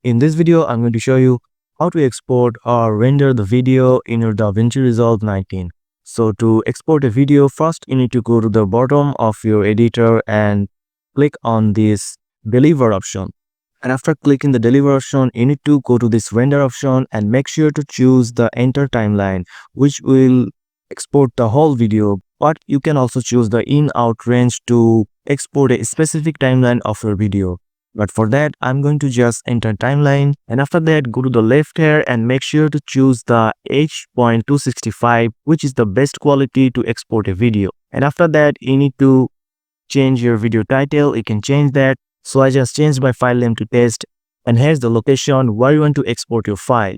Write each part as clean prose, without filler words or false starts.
In this video, I'm going to show you how to export or render the video in your Davinci Resolve 19. So to export a video, first you need to go to the bottom of your editor and click on this deliver option. And after clicking the deliver option, you need to go to this render option and make sure to choose the enter timeline, which will export the whole video. But you can also choose the in-out range to export a specific timeline of your video. But for that, I'm going to just enter timeline, and after that go to the left here and make sure to choose the H.265, which is the best quality to export a video. And after that, you need to change your video title. You can change that. So I just changed my file name to test, and here's the location where you want to export your file.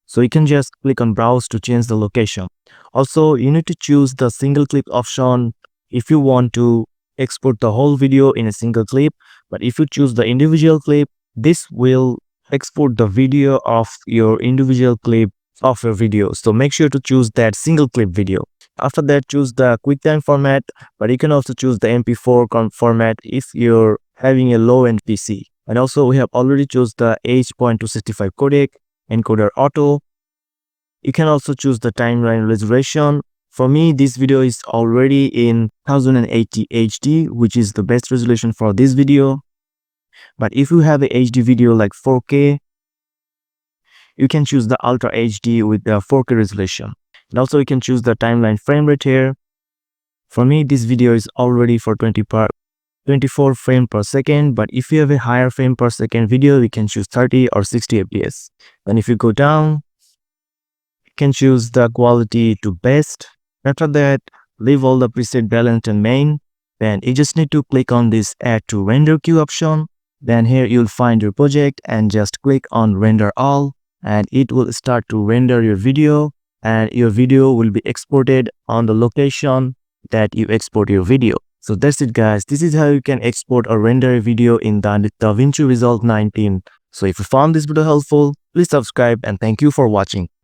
So you can just click on browse to change the location. Also, you need to choose the single clip option if you want to export the whole video in a single clip. But if you choose the individual clip, this will export the video of your individual clip of your video. So make sure to choose that single clip video. After that, choose the QuickTime format, but you can also choose the MP4 format if you're having a low-end PC. And also we have already choose the H.265 codec, encoder auto. You can also choose the timeline resolution. For me, this video is already in 1080 HD, which is the best resolution for this video. But if you have a HD video like 4K, you can choose the Ultra HD with the 4K resolution. And also you can choose the timeline frame rate here. For me, this video is already for 24 frames per second, but if you have a higher frame per second video, you can choose 30 or 60 fps. And if you go down, you can choose the quality to best. After that, leave all the preset balanced and main. Then you just need to click on this add to render queue option. Then here you'll find your project and just click on render all, and it will start to render your video, and your video will be exported on the location that you export your video. So that's it, guys. This is how you can export or render a video in the Davinci Resolve 19. So if you found this video helpful, please subscribe, and thank you for watching.